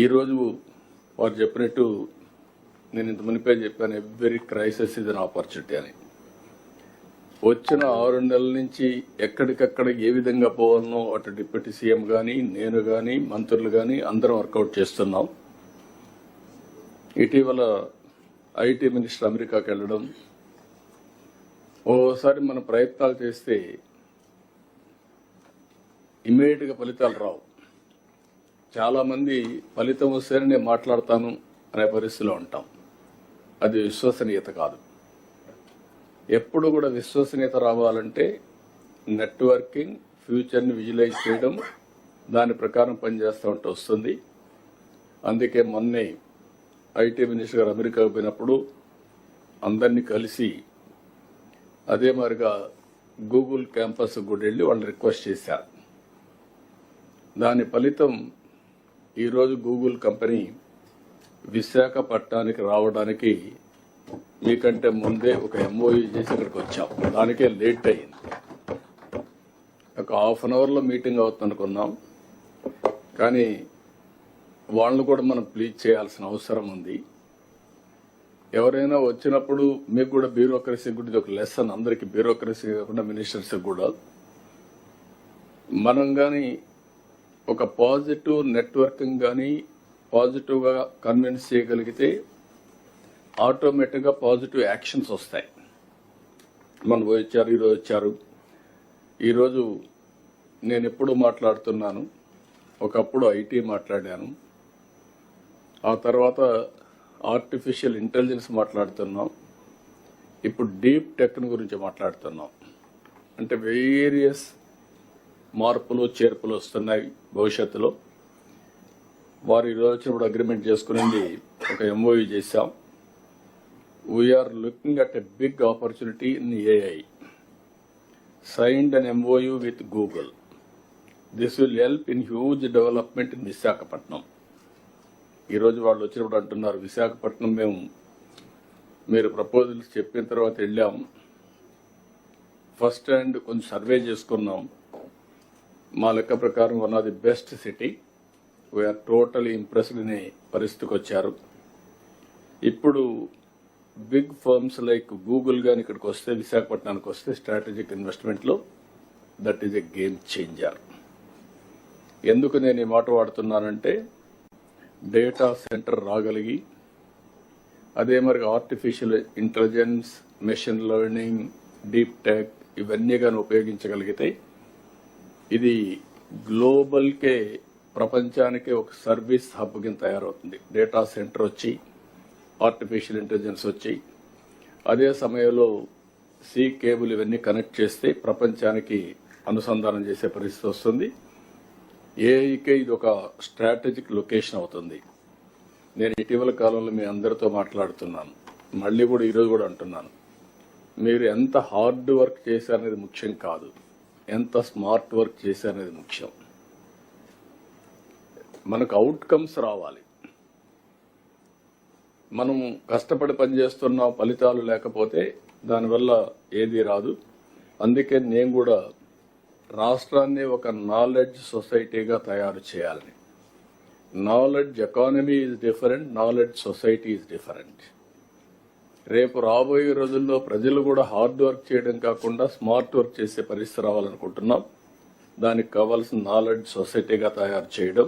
ఈరోజు వారు చెప్పినట్టు నేను ఇంత మునిపే చెప్పాను, every crisis is an opportunity అని. వచ్చిన 6 నెలల నుంచి ఎక్కడికక్కడ ఏ విధంగా పోవాలనో అటు డిప్యూటీ సీఎం కానీ, నేను కానీ, మంత్రులు కానీ అందరం వర్కౌట్ చేస్తున్నాం. ఇటీవల ఐటీ మినిస్టర్ అమెరికాకి వెళ్ళడం, ఓసారి మన ప్రయత్నాలు చేస్తే ఇమ్మీడియట్గా ఫలితాలు రావు. చాలా మంది ఫలితం వస్తేనే నేను మాట్లాడతాను అనే పరిస్థితిలో ఉంటాం. అది విశ్వసనీయత కాదు. ఎప్పుడు కూడా విశ్వసనీయత రావాలంటే నెట్వర్కింగ్, ఫ్యూచర్ని విజువలైజ్ చేయడం, దాని ప్రకారం పనిచేస్తూ ఉంటే వస్తుంది. అందుకే మొన్నే ఐటీ మినిస్టర్ గారు అమెరికాకు పోయినప్పుడు అందరినీ కలిసి అదే మరిగా గూగుల్ క్యాంపస్ కూడా వెళ్ళి వాళ్ళు రిక్వెస్ట్ చేశారు. దాని ఫలితం ఈరోజు గూగుల్ కంపెనీ విశాఖపట్నానికి రావడానికి మీకంటే ముందే ఒక ఎంఓయూ చేసి ఇక్కడికి వచ్చాం. దానికే లేట్ అయింది. ఒక హాఫ్ అన్ అవర్లో మీటింగ్ అవుతుంది అనుకున్నాం, కానీ వాళ్ళను కూడా మనం ప్లీజ్ చేయాల్సిన అవసరం ఉంది. ఎవరైనా వచ్చినప్పుడు మీకు కూడా బ్యూరోక్రసీ కూడా ఇది ఒక లెసన్, అందరికీ బ్యూరోక్రసీ కాకుండా మినిస్టర్స్ కూడా మనం కానీ ఒక పాజిటివ్ నెట్వర్కింగ్ కానీ పాజిటివ్గా కన్విన్స్ చేయగలిగితే ఆటోమేటిక్గా పాజిటివ్ యాక్షన్స్ వస్తాయి. మనం వచ్చారు, ఈరోజు వచ్చారు. ఈరోజు నేను ఎప్పుడు మాట్లాడుతున్నాను, ఒకప్పుడు ఐటీ మాట్లాడాను, ఆ తర్వాత ఆర్టిఫిషియల్ ఇంటెలిజెన్స్ మాట్లాడుతున్నాం, ఇప్పుడు డీప్ టెక్ గురించి మాట్లాడుతున్నాం. అంటే వేరియస్ మార్పులు చేర్పులు వస్తున్నాయి భవిష్యత్తులో. వారు ఈరోజు వచ్చినప్పుడు అగ్రిమెంట్ చేసుకునేది ఒక ఎంఓయూ చేశాం. We're looking at a big opportunity in AI. Signed an MOU with Google. This will help in huge development in Visakhapatnam. ఈరోజు వాళ్ళు వచ్చినప్పుడు అంటున్నారు, విశాఖపట్నం మీరు ప్రపోజల్స్ చెప్పిన తర్వాత వెళ్ళాం, ఫస్ట్ హ్యాండ్ కొంచెం సర్వే చేసుకున్నాం. మా లెక్క ప్రకారం one of the best city, we're totally impressed అనే పరిస్థితికి వచ్చారు. ఇప్పుడు బిగ్ ఫర్మ్స్ లైక్ గూగుల్ కానీ ఇక్కడికి వస్తే, విశాఖపట్నానికి వస్తే స్ట్రాటజిక్ ఇన్వెస్ట్మెంట్లో that is a game changer. ఎందుకు నేను ఈ మాట వాడుతున్నానంటే, డేటా సెంటర్ రాగలిగి అదే మరి artificial intelligence, machine learning, deep tech ఇవన్నీ కానీ ఉపయోగించగలిగితే ఇది గ్లోబల్కే, ప్రపంచానికే ఒక సర్వీస్ హబ్ కింద తయారవుతుంది. డేటా సెంటర్ వచ్చి, ఆర్టిఫిషియల్ ఇంటెలిజెన్స్ వచ్చి, అదే సమయంలో సీ కేబుల్ ఇవన్నీ కనెక్ట్ చేస్తే ప్రపంచానికి అనుసంధానం చేసే పరిస్థితి వస్తుంది. ఏఐకే ఇది ఒక స్ట్రాటజిక్ లొకేషన్ అవుతుంది. నేను ఇటీవల కాలంలో మీ అందరితో మాట్లాడుతున్నాను, మళ్ళీ కూడా ఈరోజు కూడా అంటున్నాను, మీరు ఎంత హార్డ్ వర్క్ చేశారనేది ముఖ్యం కాదు, ఎంత స్మార్ట్ వర్క్ చేశారనేది ముఖ్యం. మనకు అవుట్కమ్స్ రావాలి. మనం కష్టపడి పనిచేస్తున్నాం, ఫలితాలు లేకపోతే దానివల్ల ఏది రాదు. అందుకే నేను కూడా రాష్ట్రాన్ని ఒక నాలెడ్జ్ సొసైటీగా తయారు చేయాలని. Knowledge economy is different, knowledge society is different. రేపు రాబోయే రోజుల్లో ప్రజలు కూడా హార్డ్ వర్క్ చేయడం కాకుండా స్మార్ట్ వర్క్ చేసే పరిస్థితి రావాలనుకుంటున్నాం. దానికి కావాల్సిన నాలెడ్జ్ సొసైటీగా తయారు చేయడం,